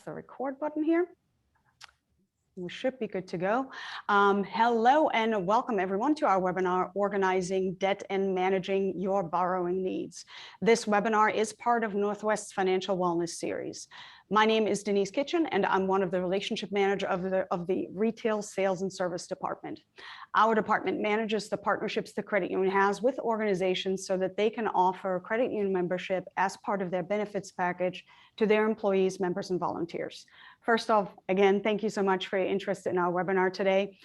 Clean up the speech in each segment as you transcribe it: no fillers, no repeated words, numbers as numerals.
the record button here. We should be good to go. Hello and welcome everyone to our webinar, Organizing Debt and Managing Your Borrowing Needs. This webinar is part of Northwest's Financial Wellness Series. My name is Denise Kitchen and I'm one of the relationship manager of the Retail Sales and Service Department. Our department manages the partnerships the credit union has with organizations so that they can offer credit union membership as part of their benefits package to their employees, members, and volunteers. First off, again, thank you so much for your interest in our webinar today.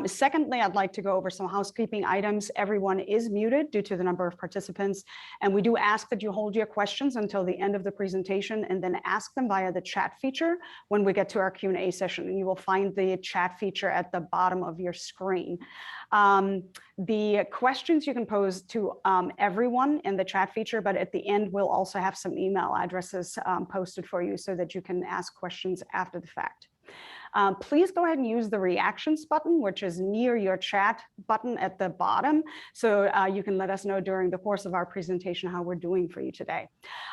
Secondly, I'd like to go over some housekeeping items. Everyone is muted due to the number of participants, and we do ask that you hold your questions until the end of the presentation and then ask them via the chat feature when we get to our Q&A session. And you will find the chat feature at the bottom of your screen. The questions you can pose to everyone in the chat feature, but at the end, we'll also have some email addresses posted for you so that you can ask questions after the fact. Please go ahead and use the reactions button, which is near your chat button at the bottom. So you can let us know during the course of our presentation how we're doing for you today.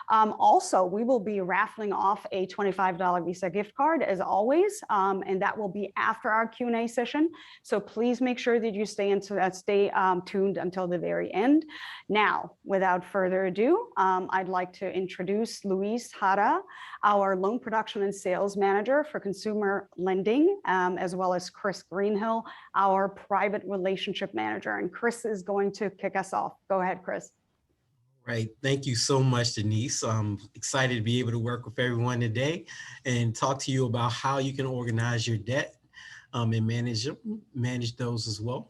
Also, we will be raffling off a $25 Visa gift card as always, and that will be after our Q&A session. So please make sure that you stay tuned until the very end. Now, without further ado, I'd like to introduce Luis Jara, our loan production and sales manager for consumer lending, as well as Chris Greenhill, our private relationship manager. And Chris is going to kick us off. Go ahead, Chris. Right. Thank you so much, Denise. I'm excited to be able to work with everyone today and talk to you about how you can organize your debt and manage those as well.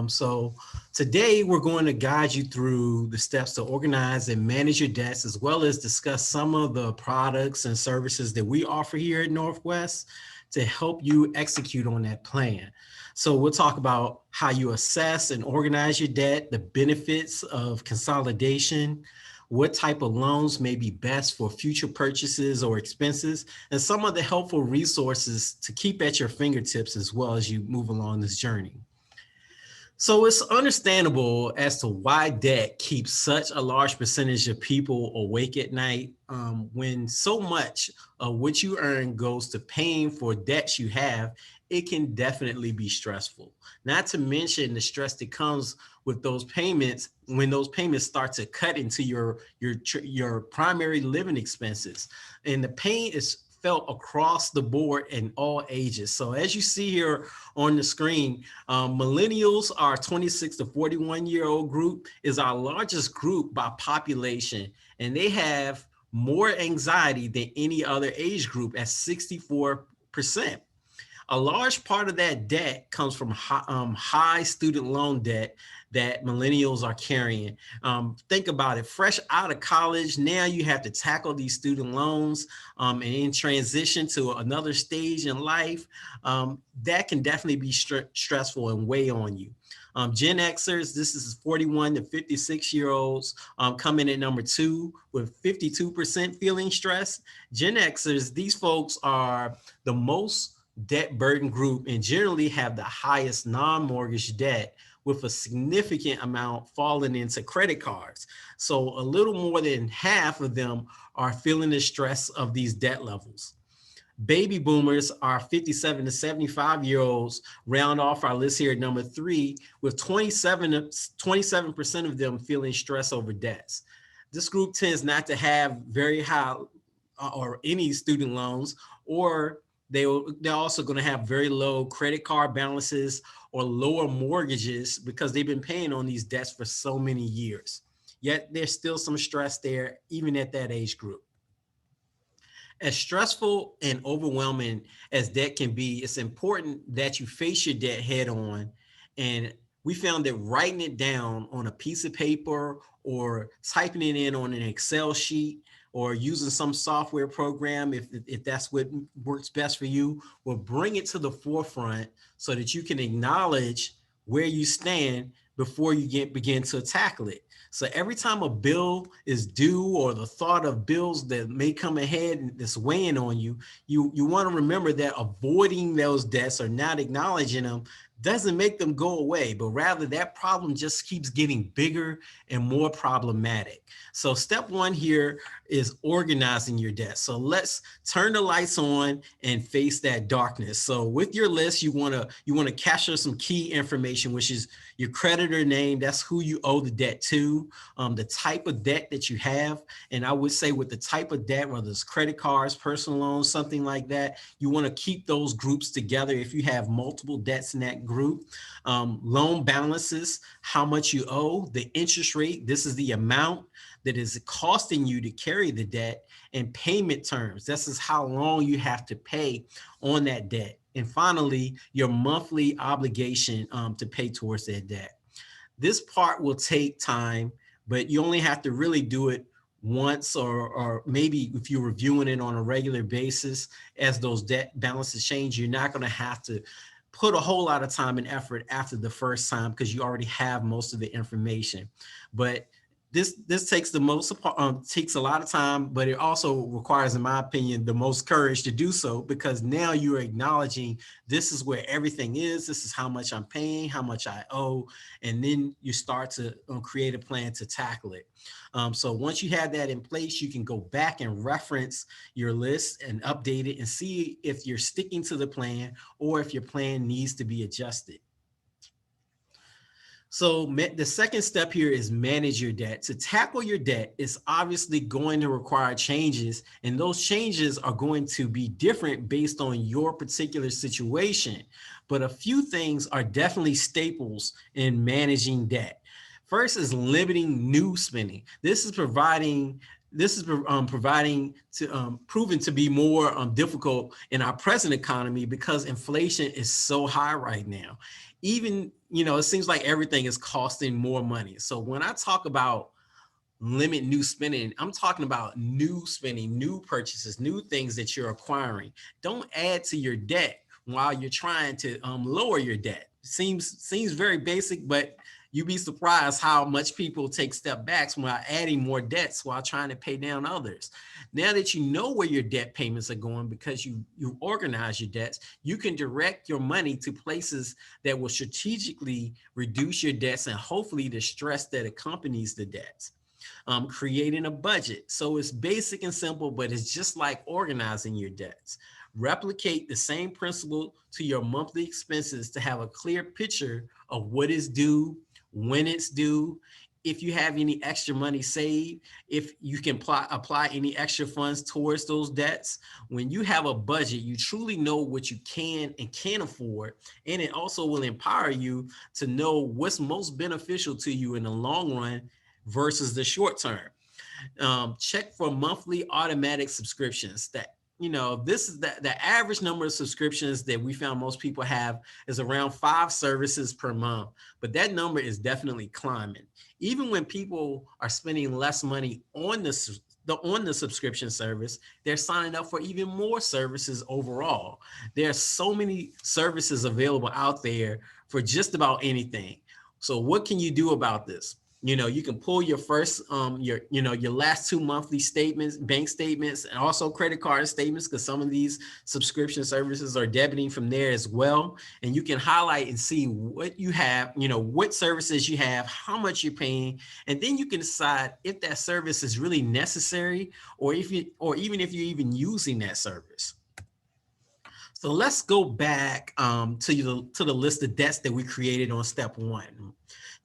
So today we're going to guide you through the steps to organize and manage your debts, as well as discuss some of the products and services that we offer here at Northwest to help you execute on that plan. So we'll talk about how you assess and organize your debt, the benefits of consolidation, what type of loans may be best for future purchases or expenses, and some of the helpful resources to keep at your fingertips as well as you move along this journey. So it's understandable as to why debt keeps such a large percentage of people awake at night. When so much of what you earn goes to paying for debts you have, it can definitely be stressful. Not to mention the stress that comes with those payments when those payments start to cut into your primary living expenses. And the pain is felt across the board in all ages. So as you see here on the screen, millennials, our 26 to 41-year-old group, is our largest group by population, and they have more anxiety than any other age group at 64%. A large part of that debt comes from high student loan debt that millennials are carrying. Think about it, fresh out of college, now you have to tackle these student loans and in transition to another stage in life. That can definitely be stressful and weigh on you. Gen Xers, this is 41 to 56-year-olds, come in at number 2 with 52% feeling stress. Gen Xers, these folks are the most debt burden group and generally have the highest non-mortgage debt, with a significant amount falling into credit cards. So a little more than half of them are feeling the stress of these debt levels. Baby boomers, our 57 to 75-year-olds, round off our list here at number 3, with 27% of them feeling stress over debts. This group tends not to have very high or any student loans, or they're also going to have very low credit card balances or lower mortgages because they've been paying on these debts for so many years. Yet there's still some stress there, even at that age group. As stressful and overwhelming as debt can be, it's important that you face your debt head on. And we found that writing it down on a piece of paper or typing it in on an Excel sheet or using some software program, if that's what works best for you, will bring it to the forefront so that you can acknowledge where you stand before you begin to tackle it. So every time a bill is due or the thought of bills that may come ahead and that's weighing on you, you want to remember that avoiding those debts or not acknowledging them doesn't make them go away, but rather that problem just keeps getting bigger and more problematic. So step one here is organizing your debt. So let's turn the lights on and face that darkness. So with your list, you want to capture some key information, which is your creditor name. That's who you owe the debt to, the type of debt that you have. And I would say with the type of debt, whether it's credit cards, personal loans, something like that, you want to keep those groups together if you have multiple debts in that group. Loan balances, how much you owe, the interest rate, this is the amount that is costing you to carry the debt, and payment terms. This is how long you have to pay on that debt. And finally, your monthly obligation to pay towards that debt. This part will take time, but you only have to really do it once, or maybe if you're reviewing it on a regular basis as those debt balances change, you're not going to have to put a whole lot of time and effort after the first time because you already have most of the information. But this takes takes a lot of time, but it also requires, in my opinion, the most courage to do so, because now you're acknowledging this is where everything is. This is how much I'm paying, how much I owe, and then you start to create a plan to tackle it. So once you have that in place, you can go back and reference your list and update it and see if you're sticking to the plan or if your plan needs to be adjusted. So the second step here is manage your debt. To tackle your debt is obviously going to require changes, and those changes are going to be different based on your particular situation. But a few things are definitely staples in managing debt. First is limiting new spending. This is proven to be more difficult in our present economy because inflation is so high right now. Even, it seems like everything is costing more money. So when I talk about limit new spending, I'm talking about new spending, new purchases, new things that you're acquiring. Don't add to your debt while you're trying to lower your debt. Seems very basic, but you'd be surprised how much people take step backs while adding more debts while trying to pay down others. Now that you know where your debt payments are going because you organize your debts, you can direct your money to places that will strategically reduce your debts and hopefully the stress that accompanies the debts. Creating a budget. So it's basic and simple, but it's just like organizing your debts. Replicate the same principle to your monthly expenses to have a clear picture of what is due, when it's due, if you have any extra money saved, if you can apply any extra funds towards those debts. When you have a budget, you truly know what you can and can't afford, and it also will empower you to know what's most beneficial to you in the long run versus the short term. Check for monthly automatic subscriptions. This is the average number of subscriptions that we found most people have is around 5 services per month, but that number is definitely climbing. Even when people are spending less money on the subscription service, they're signing up for even more services overall. There are so many services available out there for just about anything. So what can you do about this? You can pull your first, your last 2 monthly statements, bank statements, and also credit card statements, because some of these subscription services are debiting from there as well. And you can highlight and see what you have, what services you have, how much you're paying, and then you can decide if that service is really necessary, or even if you're even using that service. So let's go back to the list of debts that we created on step 1.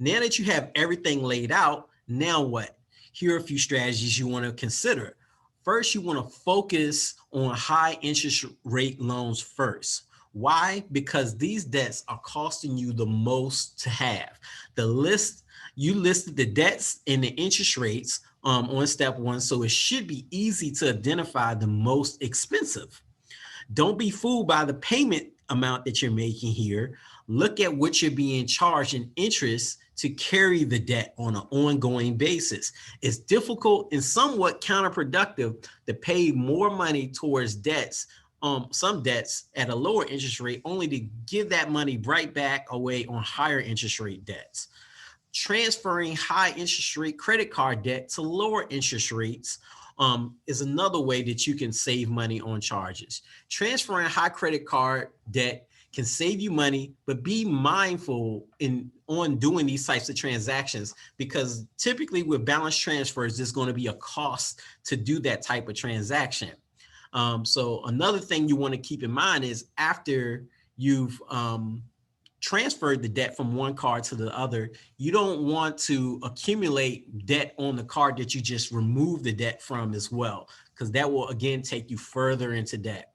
Now that you have everything laid out, now what? Here are a few strategies you want to consider. First, you want to focus on high interest rate loans first. Why? Because these debts are costing you the most to have. You listed the debts and the interest rates on step 1, so it should be easy to identify the most expensive. Don't be fooled by the payment amount that you're making here. Look at what you're being charged in interest to carry the debt on an ongoing basis. It's difficult and somewhat counterproductive to pay more money towards debts, some debts at a lower interest rate, only to give that money right back away on higher interest rate debts. Transferring high interest rate credit card debt to lower interest rates is another way that you can save money on charges. Transferring high credit card debt can save you money, but be mindful on doing these types of transactions, because typically with balance transfers, there's going to be a cost to do that type of transaction. So another thing you want to keep in mind is after you've transferred the debt from one card to the other, you don't want to accumulate debt on the card that you just removed the debt from as well, because that will again take you further into debt.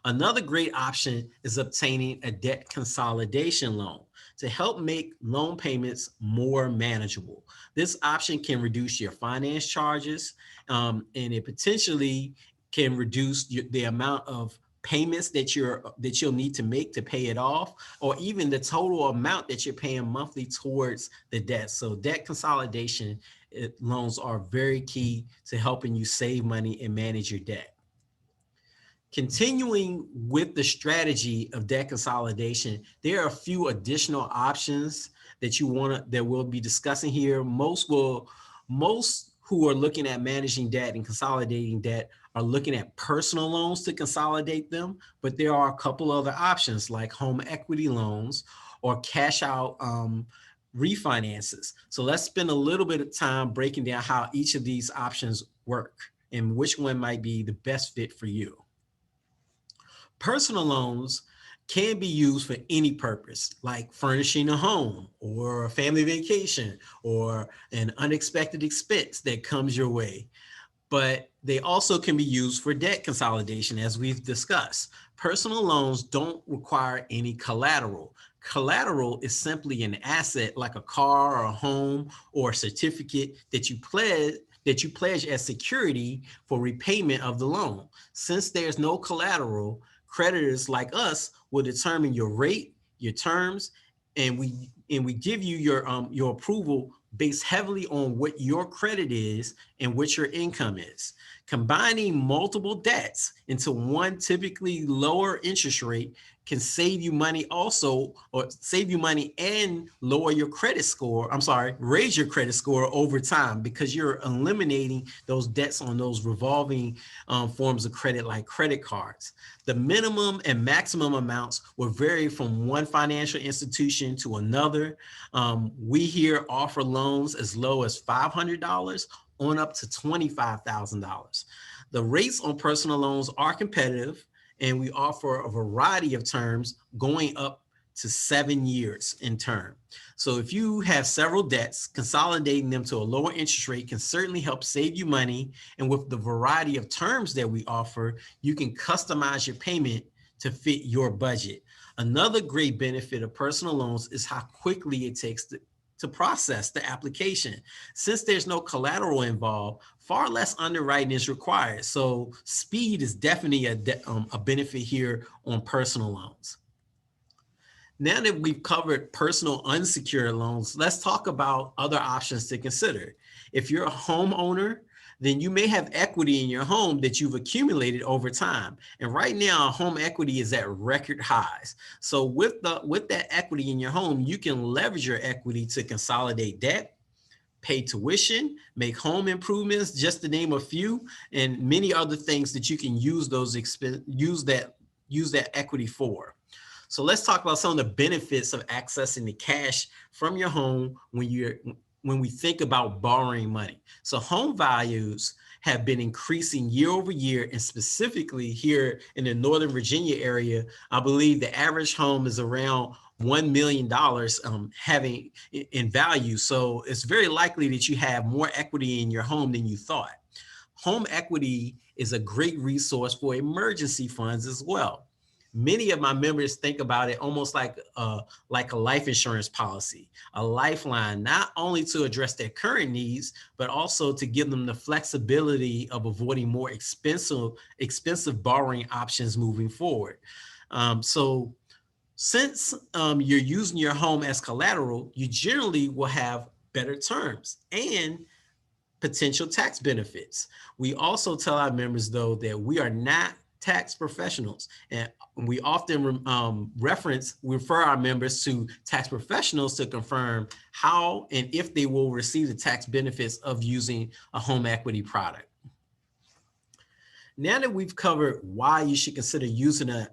Another great option is obtaining a debt consolidation loan to help make loan payments more manageable. This option can reduce your finance charges, and it potentially can reduce the amount of payments that you'll need to make to pay it off, or even the total amount that you're paying monthly towards the debt. So debt consolidation loans are very key to helping you save money and manage your debt. Continuing with the strategy of debt consolidation, there are a few additional options that we'll be discussing here. Most who are looking at managing debt and consolidating debt are looking at personal loans to consolidate them, but there are a couple other options like home equity loans or cash out refinances. So let's spend a little bit of time breaking down how each of these options work and which one might be the best fit for you. Personal loans can be used for any purpose, like furnishing a home or a family vacation or an unexpected expense that comes your way. But they also can be used for debt consolidation, as we've discussed. Personal loans don't require any collateral. Collateral is simply an asset like a car or a home or a certificate that you pledge as security for repayment of the loan. Since there's no collateral, creditors like us will determine your rate, your terms, and we give you your approval based heavily on what your credit is and what your income is. Combining multiple debts into one typically lower interest rate can save you money and lower your credit score. Raise your credit score over time, because you're eliminating those debts on those revolving forms of credit like credit cards. The minimum and maximum amounts will vary from one financial institution to another. We here offer loans as low as $500 on up to $25,000. The rates on personal loans are competitive, and we offer a variety of terms going up to 7 years in term. So if you have several debts, consolidating them to a lower interest rate can certainly help save you money. And with the variety of terms that we offer, you can customize your payment to fit your budget. Another great benefit of personal loans is how quickly it takes to process the application. Since there's no collateral involved, far less underwriting is required. So speed is definitely a benefit here on personal loans. Now that we've covered personal unsecured loans, let's talk about other options to consider. If you're a homeowner, then you may have equity in your home that you've accumulated over time. And right now, home equity is at record highs. So with that equity in your home, you can leverage your equity to consolidate debt, pay tuition, make home improvements, just to name a few, and many other things that you can use that equity for. So let's talk about some of the benefits of accessing the cash from your home when we think about borrowing money. So home values have been increasing year over year, and specifically here in the Northern Virginia area, I believe the average home is around $1 million having in value. So it's very likely that you have more equity in your home than you thought. Home equity is a great resource for emergency funds as well. Many of my members think about it almost like a life insurance policy, a lifeline, not only to address their current needs, but also to give them the flexibility of avoiding more expensive borrowing options moving forward. So since you're using your home as collateral, you generally will have better terms and potential tax benefits. We also tell our members, though, that we are not tax professionals, and we often refer our members to tax professionals to confirm how and if they will receive the tax benefits of using a home equity product. Now that we've covered why you should consider using a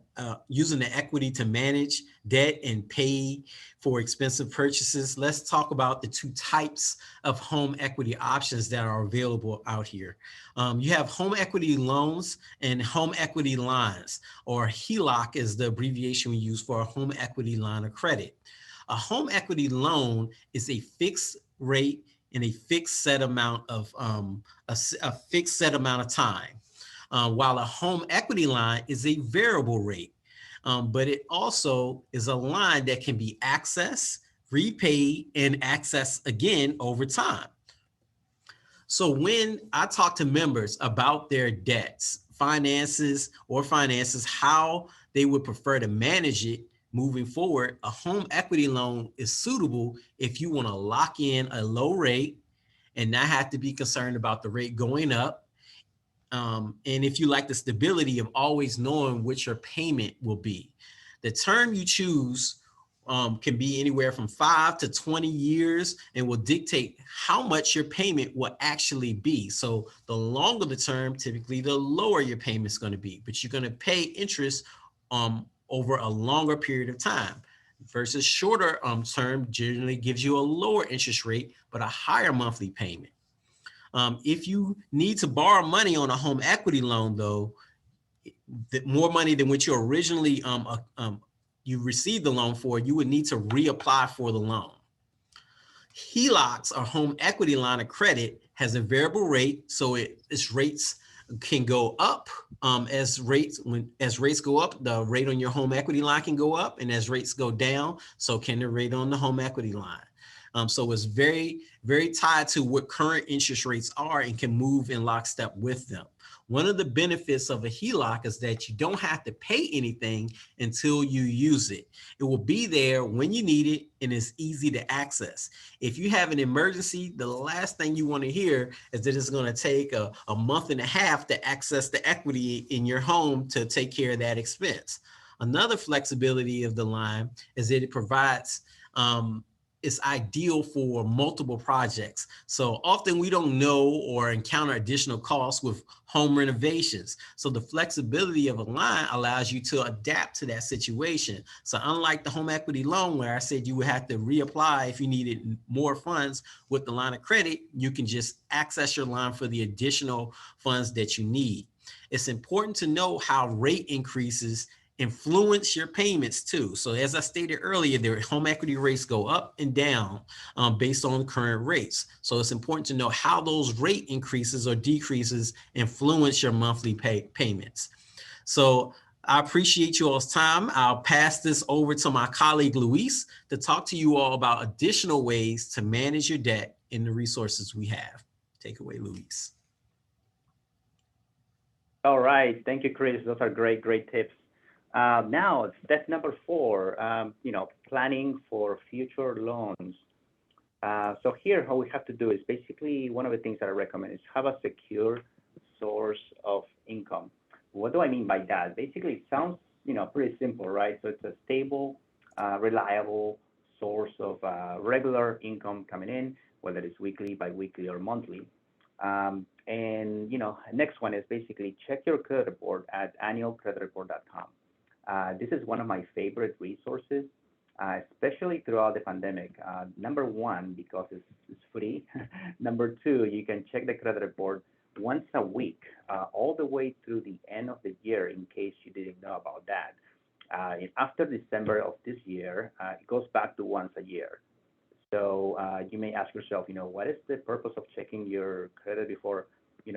using the equity to manage debt and pay for expensive purchases, let's talk about the two types of home equity options that are available out here. You have home equity loans and home equity lines, or HELOC is the abbreviation we use for a home equity line of credit. A home equity loan is a fixed rate and a fixed set amount of fixed set amount of time. While a home equity line is a variable rate, but it also is a line that can be accessed, repaid, and accessed again over time. So when I talk to members about their debts, finances, how they would prefer to manage it moving forward, a home equity loan is suitable if you want to lock in a low rate and not have to be concerned about the rate going up. And if you like the stability of always knowing what your payment will be. The term you choose can be anywhere from 5 to 20 years and will dictate how much your payment will actually be. So the longer the term, typically the lower your payment is going to be, but you're going to pay interest over a longer period of time versus shorter term generally gives you a lower interest rate, but a higher monthly payment. If you need to borrow money on a home equity loan, though, more money than what you originally you received the loan for, you would need to reapply for the loan. HELOCs, or home equity line of credit, has a variable rate, so its rates can go up as rates go up. The rate on your home equity line can go up, and as rates go down, so can the rate on the home equity line. So it's very, very tied to what current interest rates are and can move in lockstep with them. One of the benefits of a HELOC is that you don't have to pay anything until you use it. It will be there when you need it and it's easy to access. If you have an emergency, the last thing you want to hear is that it's going to take a month and a half to access the equity in your home to take care of that expense. Another flexibility of the line is that it provides it's ideal for multiple projects. So often we don't know or encounter additional costs with home renovations. So the flexibility of a line allows you to adapt to that situation. So unlike the home equity loan where I said you would have to reapply if you needed more funds, with the line of credit, you can just access your line for the additional funds that you need. It's important to know how rate increases influence your payments too. So as I stated earlier, their home equity rates go up and down based on current rates. So it's important to know how those rate increases or decreases influence your monthly payments. So I appreciate you all's time. I'll pass this over to my colleague, Luis, to talk to you all about additional ways to manage your debt and the resources we have. Take away, Luis. All right. Thank you, Chris. Those are great tips. Now, step number 4, planning for future loans. So here, how we have to do is basically one of the things that I recommend is have a secure source of income. What do I mean by that? Basically, it sounds, pretty simple, right? So it's a stable, reliable source of regular income coming in, whether it's weekly, biweekly, or monthly. And next one is basically check your credit report at annualcreditreport.com. This is one of my favorite resources, especially throughout the pandemic. Number one, because it's free. Number two, you can check the credit report once a week, all the way through the end of the year, in case you didn't know about that. After December of this year, it goes back to once a year. So you may ask yourself, what is the purpose of checking your credit before,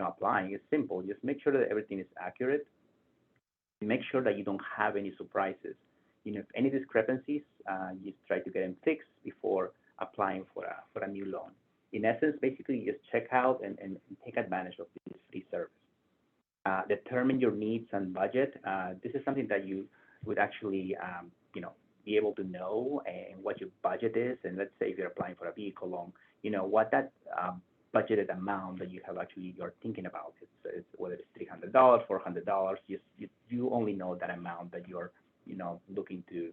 applying? It's simple. Just make sure that everything is accurate. Make sure that you don't have any surprises. If any discrepancies, you try to get them fixed before applying for a new loan. In essence, basically, just check out and take advantage of this free service. Determine your needs and budget. This is something that you would actually, be able to know and what your budget is. And let's say if you're applying for a vehicle loan, what that budgeted amount that you're thinking about. It's whether it's $300, $400. You only know that amount that you're looking to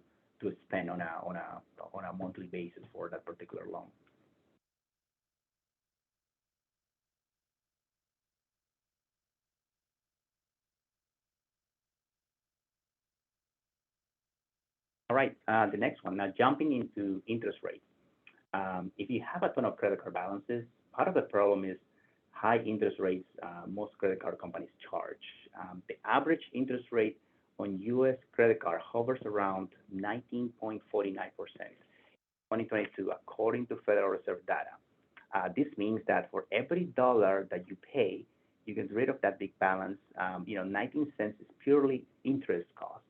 spend on a monthly basis for that particular loan. All right, the next one. Now, jumping into interest rates. If you have a ton of credit card balances, part of the problem is high interest rates most credit card companies charge. The average interest rate on U.S. credit card hovers around 19.49% in 2022, according to Federal Reserve data. This means that for every dollar that you pay, you get rid of that big balance. 19 cents is purely interest cost.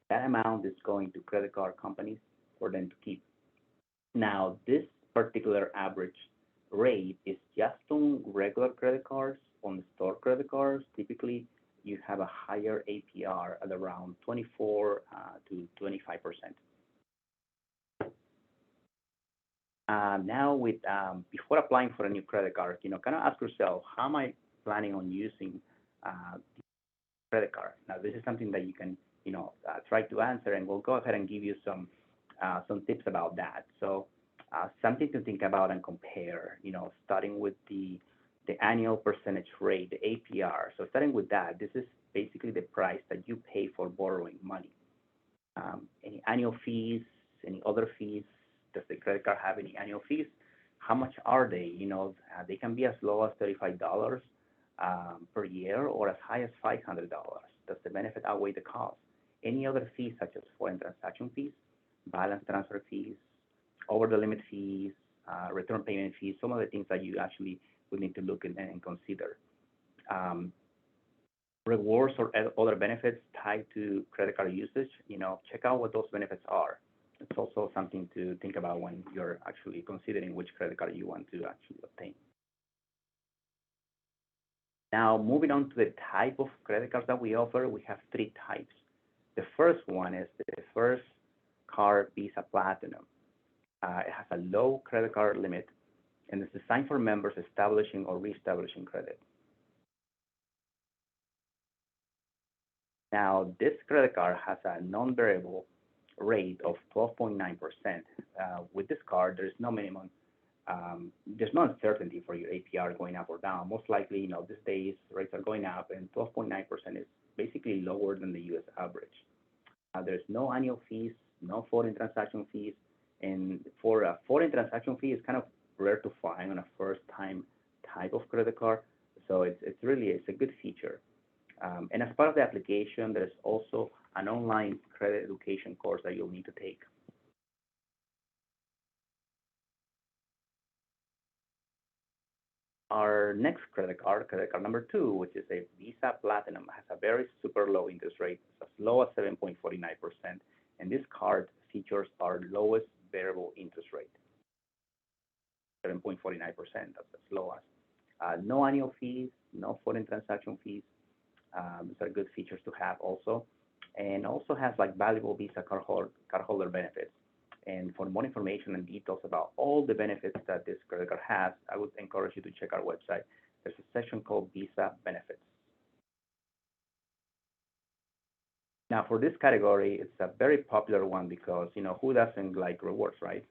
That amount is going to credit card companies for them to keep. Now, this particular average rate is just on regular credit cards. On store credit cards, typically you have a higher APR at around 24 to 25%. Now, before applying for a new credit card, kind of ask yourself, how am I planning on using the credit card? Now, this is something that you can, try to answer, and we'll go ahead and give you some tips about that. So, something to think about and compare. Starting with the annual percentage rate, the APR. So, starting with that, this is basically the price that you pay for borrowing money. Any annual fees, any other fees? Does the credit card have any annual fees? How much are they? They can be as low as $35 per year or as high as $500. Does the benefit outweigh the cost? Any other fees such as foreign transaction fees, balance transfer fees, over the limit fees, return payment fees, some of the things that you actually would need to look and consider. Rewards or other benefits tied to credit card usage, check out what those benefits are. It's also something to think about when you're actually considering which credit card you want to actually obtain. Now, moving on to the type of credit cards that we offer, we have three types. The first one is the FirstCard Visa Platinum. It has a low credit card limit and it's designed for members establishing or reestablishing credit. Now, this credit card has a non-variable rate of 12.9%. With this card, there's no minimum, there's no uncertainty for your APR going up or down. Most likely, these days rates are going up, and 12.9% is basically lower than the U.S. average. There's no annual fees, no foreign transaction fees, and for a foreign transaction fee, it's kind of rare to find on a first-time type of credit card. So it's a good feature. And as part of the application, there's also an online credit education course that you'll need to take. Our next credit card number 2, which is a Visa Platinum, has a very super low interest rate, as low as 7.49%. And this card features our lowest variable interest rate, 7.49%. That's as low as. No annual fees, no foreign transaction fees. These are good features to have also. And also has valuable Visa cardholder benefits. And for more information and details about all the benefits that this credit card has, I would encourage you to check our website. There's a section called Visa Benefits. Now, for this category, it's a very popular one because, who doesn't like rewards, right?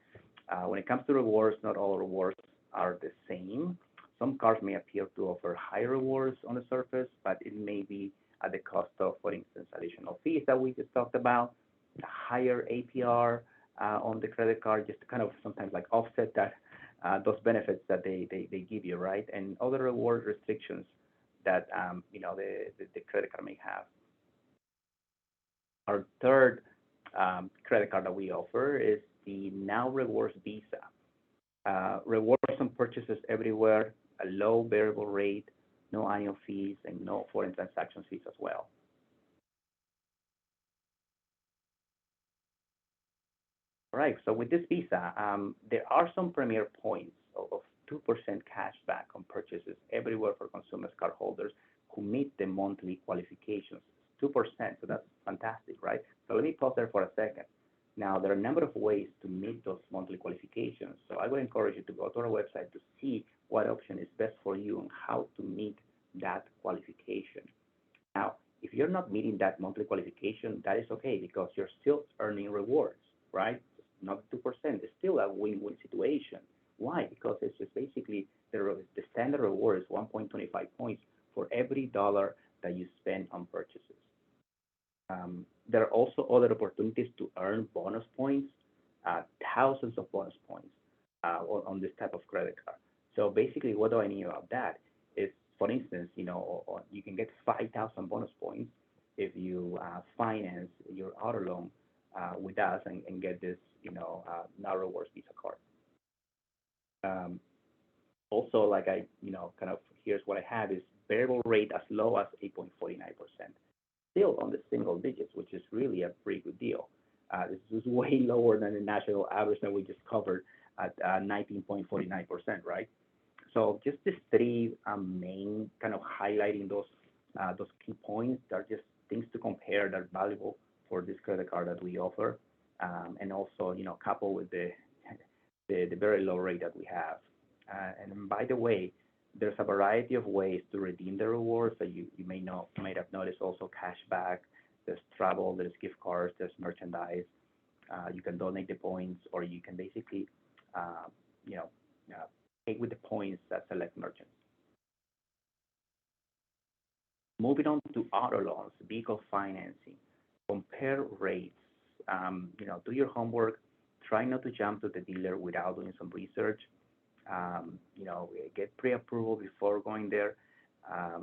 When it comes to rewards, not all rewards are the same. Some cards may appear to offer higher rewards on the surface, but it may be at the cost of, for instance, additional fees that we just talked about, a higher APR on the credit card, just to kind of sometimes offset that those benefits that they give you, right? And other reward restrictions that the credit card may have. Our third credit card that we offer is the Now Rewards Visa. Rewards on purchases everywhere, a low variable rate, no annual fees, and no foreign transaction fees as well. All right, so with this Visa, there are some premier points of 2% cash back on purchases everywhere for consumers cardholders who meet the monthly qualifications. 2%, so that's fantastic, right? So let me pause there for a second. Now, there are a number of ways to meet those monthly qualifications. So I would encourage you to go to our website to see what option is best for you and how to meet that qualification. Now, if you're not meeting that monthly qualification, that is okay because you're still earning rewards, right? Not 2%. It's still a win-win situation. Why? Because it's just basically the standard reward is 1.25 points for every dollar that you spend on purchases. There are also other opportunities to earn bonus points, thousands of bonus points on this type of credit card. So basically, what do I mean about that? Is, for instance, you can get 5,000 bonus points if you finance your auto loan with us and get this, now rewards Visa card. Also, like kind of here's what I have is variable rate as low as 8.49%, still on the single digits, which is really a pretty good deal. This is way lower than the national average that we just covered at 19.49%, right? So just these three main kind of highlighting those key points. They're just things to compare that are valuable for this credit card that we offer, and also coupled with the very low rate that we have. And by the way, there's a variety of ways to redeem the rewards that you might have noticed. Also cash back, there's travel, there's gift cards, there's merchandise. You can donate the points, or you can basically pay with the points at select merchants. Moving on to auto loans, vehicle financing, compare rates. Do your homework. Try not to jump to the dealer without doing some research. Get pre-approval before going there.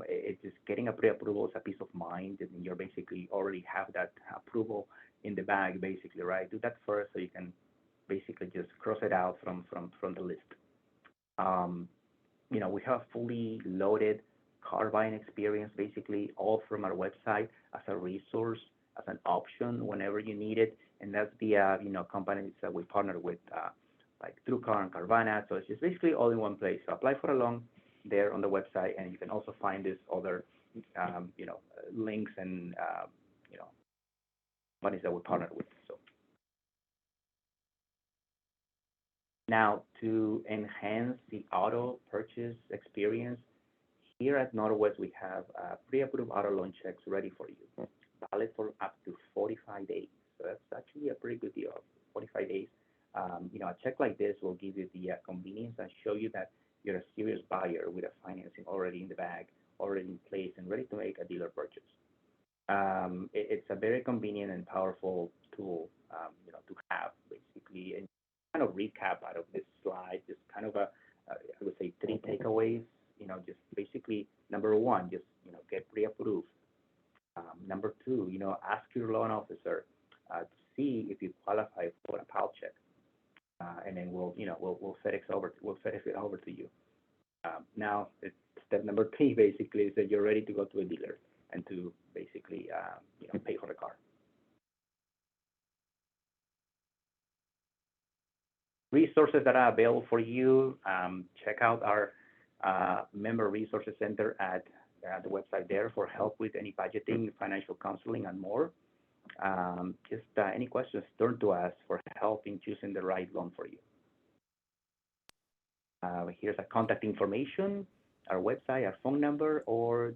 It's just getting a pre-approval is a peace of mind, and you're basically already have that approval in the bag, basically, right? Do that first so you can basically just cross it out from the list. We have fully loaded car buying experience, basically all from our website as a resource, as an option whenever you need it. And that's via, companies that we partner with, like TrueCar and Carvana. So it's just basically all in one place. So apply for a loan there on the website, and you can also find this other, links and, companies that we partner with. So now to enhance the auto purchase experience, here at Northwest, we have pre-approved auto loan checks ready for you, valid for up to 45 days. So that's actually a pretty good deal, 45 days. A check like this will give you the convenience and show you that you're a serious buyer with a financing already in the bag, already in place, and ready to make a dealer purchase. It's a very convenient and powerful tool, to have, basically. And kind of recap out of this slide, just kind of I would say 3 takeaways. Just basically, number 1, just get pre-approved. Number 2, ask your loan officer to see if you qualify for a PAL check, and then we'll FedEx it over to you. Now, step number 3 basically is that you're ready to go to a dealer and to basically pay for the car. Resources that are available for you. Check out our member resources center at the website there for help with any budgeting, financial counseling, and more. Just any questions, turn to us for help in choosing the right loan for you. Here's a contact information, our website, our phone number, or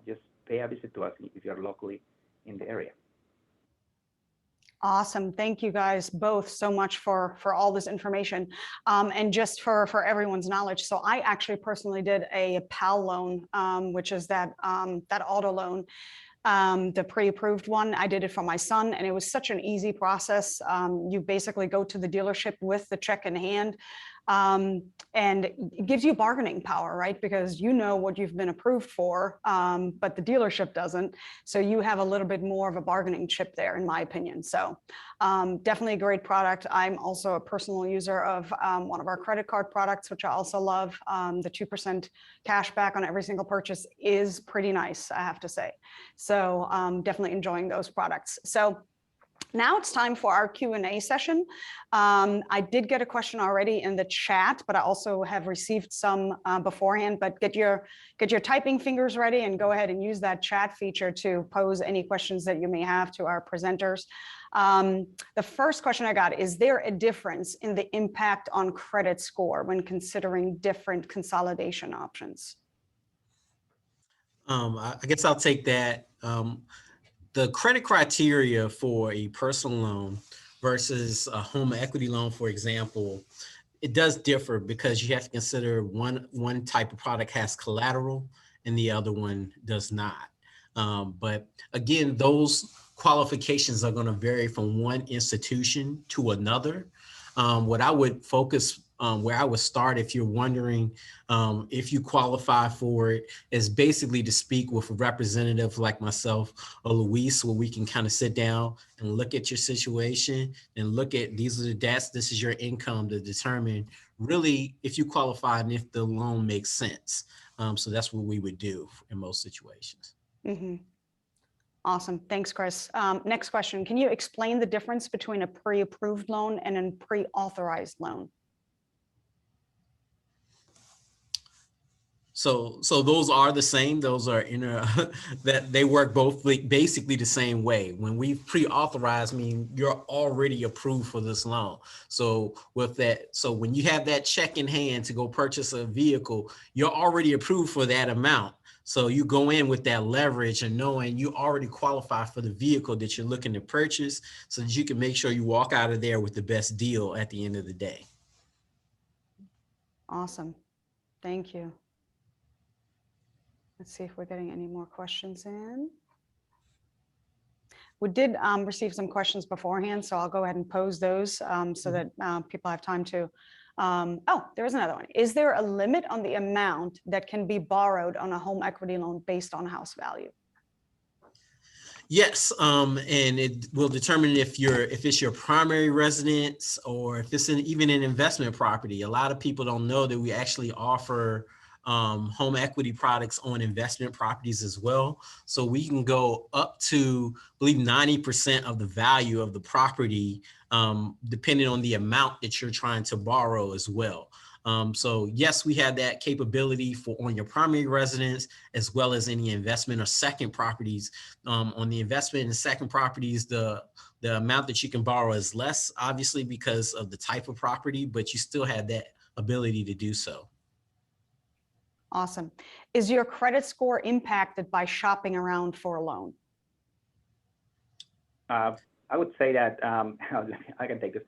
just pay a visit to us if you're locally in the area. Awesome. Thank you guys both so much for all this information. And just for everyone's knowledge, so I actually personally did a PAL loan, which is that auto loan, the pre-approved one. I did it for my son, and it was such an easy process. You basically go to the dealership with the check in hand, and it gives you bargaining power, right? Because you know what you've been approved for, but the dealership doesn't. So you have a little bit more of a bargaining chip there, in my opinion. So definitely a great product. I'm also a personal user of one of our credit card products, which I also love. The 2% cash back on every single purchase is pretty nice, I have to say. So definitely enjoying those products. So now it's time for our Q&A session. I did get a question already in the chat, but I also have received some beforehand. But get your typing fingers ready and go ahead and use that chat feature to pose any questions that you may have to our presenters. The first question I got, is there a difference in the impact on credit score when considering different consolidation options? I guess I'll take that. The credit criteria for a personal loan versus a home equity loan, for example, it does differ because you have to consider one type of product has collateral and the other one does not. But again, those qualifications are going to vary from one institution to another. What I would focus, where I would start if you're wondering if you qualify for it, is basically to speak with a representative like myself or Luis, where we can kind of sit down and look at your situation and look at, these are the debts, this is your income, to determine really if you qualify and if the loan makes sense. So that's what we would do in most situations. Mm-hmm. Awesome. Thanks, Chris. Next question. Can you explain the difference between a pre-approved loan and a pre-authorized loan? So those are the same. Those are that they work both basically the same way. When we pre-authorize, mean you're already approved for this loan. So with that, so when you have that check in hand to go purchase a vehicle, you're already approved for that amount. So you go in with that leverage and knowing you already qualify for the vehicle that you're looking to purchase, so that you can make sure you walk out of there with the best deal at the end of the day. Awesome. Thank you. Let's see if we're getting any more questions in. We did receive some questions beforehand, so I'll go ahead and pose those so that people have time to. Oh, there is another one. Is there a limit on the amount that can be borrowed on a home equity loan based on house value? Yes, and it will determine if it's your primary residence or if it's even an investment property. A lot of people don't know that we actually offer home equity products on investment properties as well. So we can go up to, I believe, 90% of the value of the property, depending on the amount that you're trying to borrow as well. So yes, we have that capability for on your primary residence, as well as any investment or second properties. On the investment and second properties, the amount that you can borrow is less, obviously, because of the type of property, but you still have that ability to do so. Awesome. Is your credit score impacted by shopping around for a loan? I would say that, I can take this.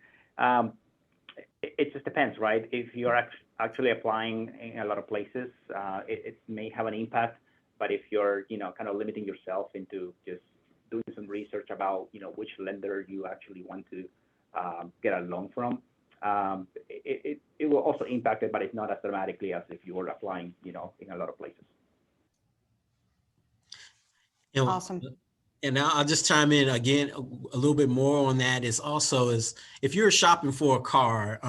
It just depends, right? If you're actually applying in a lot of places, it may have an impact. But if you're, kind of limiting yourself into just doing some research about, which lender you actually want to get a loan from, it will also impact it, but it's not as dramatically as if you were applying, in a lot of places. Awesome. And now I'll just chime in again a little bit more on that. Is if you're shopping for a car,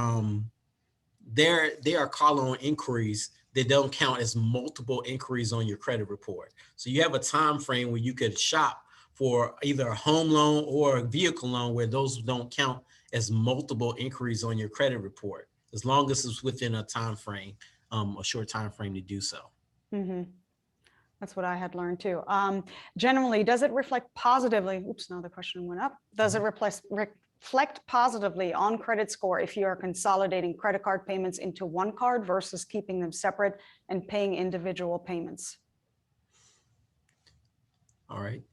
there are car loan inquiries that don't count as multiple inquiries on your credit report. So you have a time frame where you could shop for either a home loan or a vehicle loan where those don't count as multiple inquiries on your credit report, as long as it's within a time frame, a short time frame to do so. Mm-hmm. That's what I had learned too. Generally, does it reflect positively? Oops, now the question went up. Does it reflect positively on credit score if you are consolidating credit card payments into one card versus keeping them separate and paying individual payments? All right.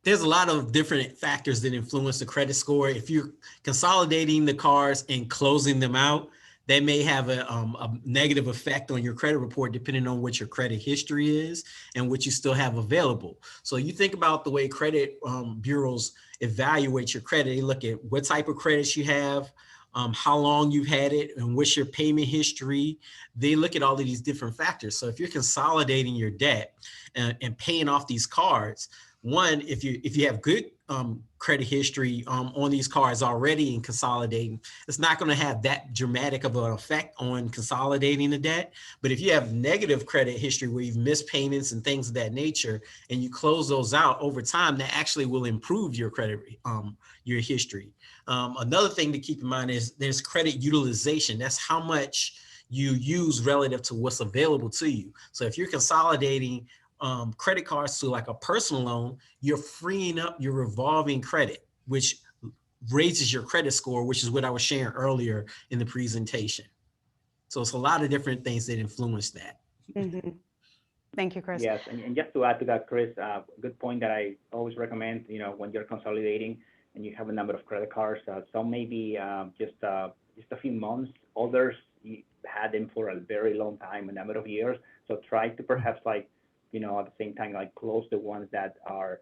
There's a lot of different factors that influence the credit score. If you're consolidating the cards and closing them out, they may have a negative effect on your credit report, depending on what your credit history is and what you still have available. So you think about the way credit bureaus evaluate your credit. They look at what type of credits you have, how long you've had it, and what's your payment history. They look at all of these different factors. So if you're consolidating your debt and paying off these cards, one, if you have good credit history on these cards already and consolidating, it's not going to have that dramatic of an effect on consolidating the debt. But if you have negative credit history where you've missed payments and things of that nature, and you close those out over time, that actually will improve your credit, your history. Another thing to keep in mind is there's credit utilization. That's how much you use relative to what's available to you. So if you're consolidating credit cards to like a personal loan, you're freeing up your revolving credit, which raises your credit score, which is what I was sharing earlier in the presentation. So it's a lot of different things that influence that. Mm-hmm. Thank you, Chris. Yes, and just to add to that, Chris, good point that I always recommend, when you're consolidating and you have a number of credit cards, some maybe just a few months, others you had them for a very long time, a number of years. So try to perhaps at the same time, like close the ones that are,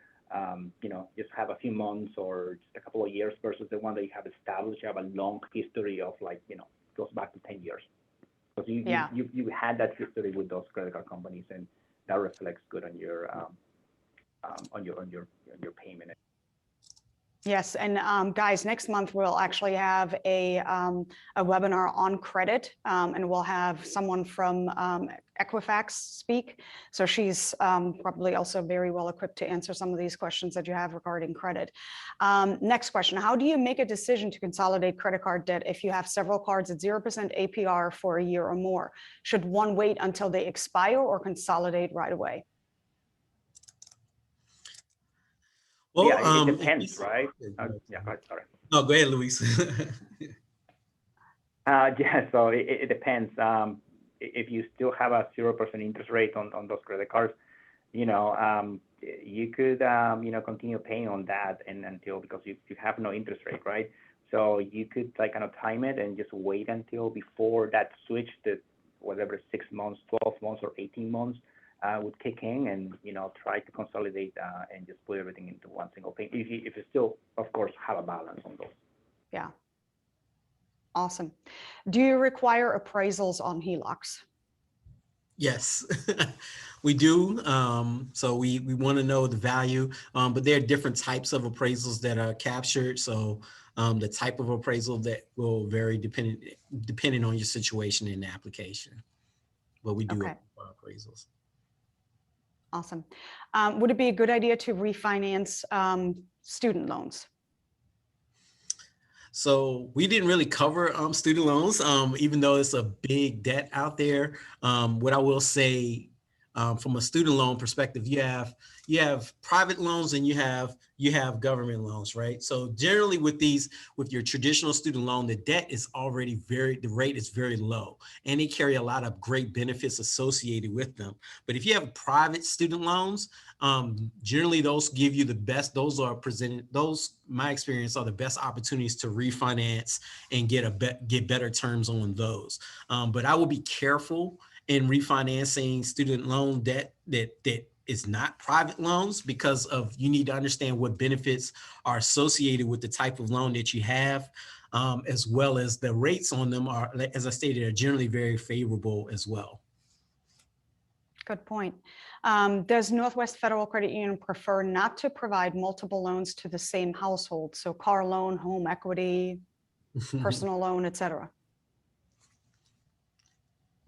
just have a few months or just a couple of years versus the one that you have established. You have a long history of goes back to 10 years. Because you had that history with those credit card companies, and that reflects good on your payment. Yes, and guys, next month we'll actually have a webinar on credit, and we'll have someone from Equifax speak. So she's probably also very well equipped to answer some of these questions that you have regarding credit. Next question, how do you make a decision to consolidate credit card debt if you have several cards at 0% APR for a year or more? Should one wait until they expire or consolidate right away? Well, yeah, it depends, right? Yeah, sorry. No, go ahead, Luis. Yeah, so it depends. If you still have a 0% interest rate on those credit cards, you could, continue paying on that because you have no interest rate, right? So you could kind of time it and just wait until before that switch to whatever 6 months, 12 months, or 18 months. Would kick in and, try to consolidate and just put everything into one single thing. If you still, of course, have a balance on those. Yeah. Awesome. Do you require appraisals on HELOCs? Yes, we do. So we want to know the value, but there are different types of appraisals that are captured. So the type of appraisal that will vary depending on your situation in the application. But we do appraisals. Awesome. Would it be a good idea to refinance student loans? So we didn't really cover student loans, even though it's a big debt out there. What I will say from a student loan perspective, you have private loans and you have government loans, right? So generally with your traditional student loan, the debt is already the rate is very low, and they carry a lot of great benefits associated with them. But if you have private student loans, generally those give you the best, my experience, are the best opportunities to refinance and get better terms on those. But I will be careful in refinancing student loan debt that is not private loans, because you need to understand what benefits are associated with the type of loan that you have, as well as the rates on them are, as I stated, are generally very favorable as well. Good point. Does Northwest Federal Credit Union prefer not to provide multiple loans to the same household? So car loan, home equity, personal loan, et cetera.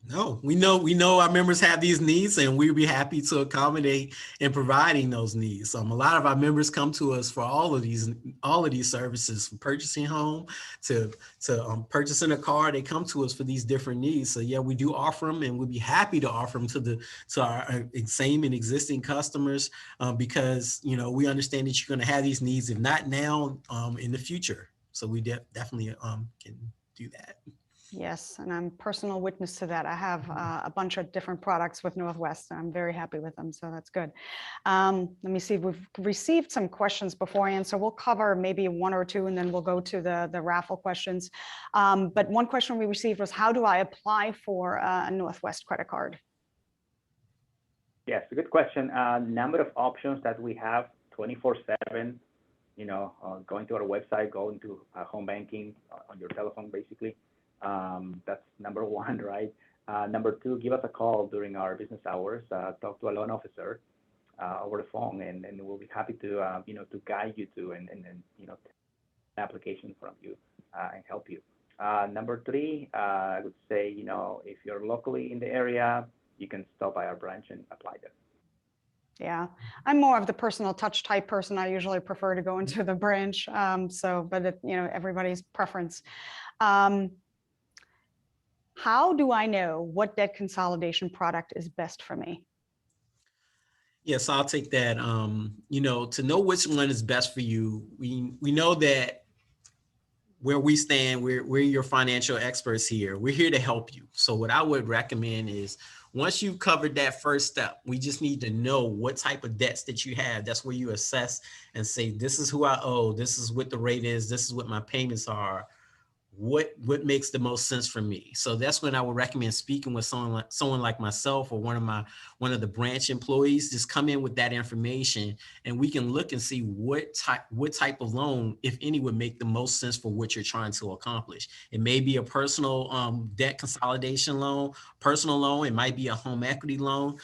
No, we know our members have these needs, and we'd be happy to accommodate in providing those needs. A lot of our members come to us for all of these services, from purchasing home to purchasing a car. They come to us for these different needs. So yeah, we do offer them, and we'd be happy to offer them to our same and existing customers, because we understand that you're going to have these needs, if not now, in the future. So we definitely can do that. Yes, and I'm personal witness to that. I have a bunch of different products with Northwest, and I'm very happy with them, so that's good. Let me see, we've received some questions beforehand, so we'll cover maybe one or two, and then we'll go to the raffle questions. But one question we received was, how do I apply for a Northwest credit card? Yes, a good question. Number of options that we have 24/7, going to our website, going to home banking on your telephone, basically. That's number one, right? Number two, give us a call during our business hours. Talk to a loan officer over the phone, and we'll be happy to to guide you to and application from you and help you. Number three, I would say if you're locally in the area, you can stop by our branch and apply there. Yeah, I'm more of the personal touch type person. I usually prefer to go into the branch. But everybody's preference. How do I know what debt consolidation product is best for me? Yes, I'll take that. To know which one is best for you, we know that where we stand, we're your financial experts here. We're here to help you. So what I would recommend is, once you've covered that first step, we just need to know what type of debts that you have. That's where you assess and say, this is who I owe, this is what the rate is, this is what my payments are. what makes the most sense for me. So that's when I would recommend speaking with someone like myself or one of the branch employees. Just come in with that information, and we can look and see what type of loan, if any, would make the most sense for what you're trying to accomplish. It may be a personal debt consolidation loan, personal loan. It might be a home equity loan.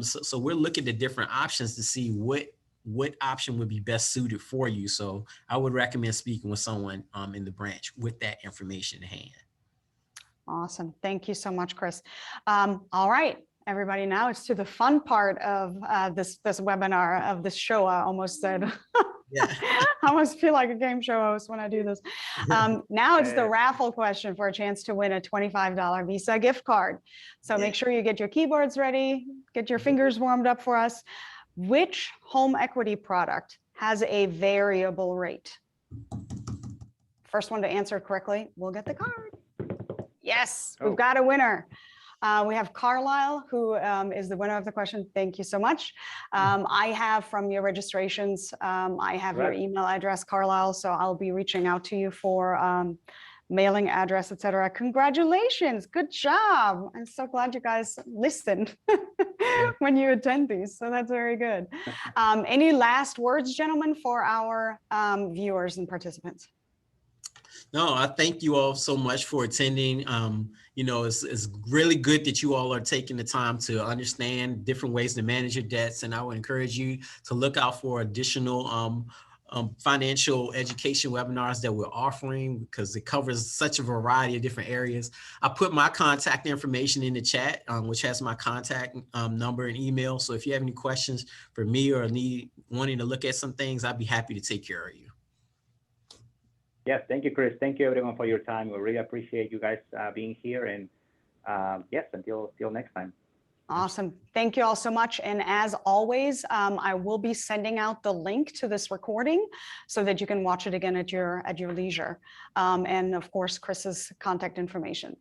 So we're looking at different options to see what option would be best suited for you. So I would recommend speaking with someone in the branch with that information in hand. Awesome. Thank you so much, Chris. All right, everybody, now it's to the fun part of this webinar, of this show. I almost said, Yeah. I almost feel like a game show host when I do this. Now it's the raffle question for a chance to win a $25 Visa gift card. So make sure you get your keyboards ready, get your fingers warmed up for us. Which home equity product has a variable rate? First one to answer correctly will get the card. Yes, we've got a winner. We have Carlisle, who is the winner of the question. Thank you so much. I have from your registrations, I have your email address, Carlisle, so I'll be reaching out to you for mailing address, etc. Congratulations, good job. I'm so glad you guys listened when you attend these, so that's very good. Any last words, gentlemen, for our viewers and participants? No, I thank you all so much for attending. You know, it's really good that you all are taking the time to understand different ways to manage your debts. And I would encourage you to look out for additional financial education webinars that we're offering, because it covers such a variety of different areas. I put my contact information in the chat, which has my contact number and email. So if you have any questions for me or wanting to look at some things, I'd be happy to take care of you. Yes, thank you, Chris. Thank you, everyone, for your time. We really appreciate you guys being here. And yes, until next time. Awesome. Thank you all so much. And as always, I will be sending out the link to this recording so that you can watch it again at your leisure. And of course, Chris's contact information.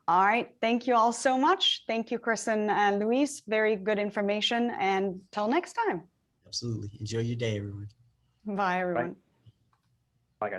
All right. Thank you all so much. Thank you, Chris and Luis. Very good information. And till next time. Absolutely. Enjoy your day, everyone. Bye, everyone. Bye, guys.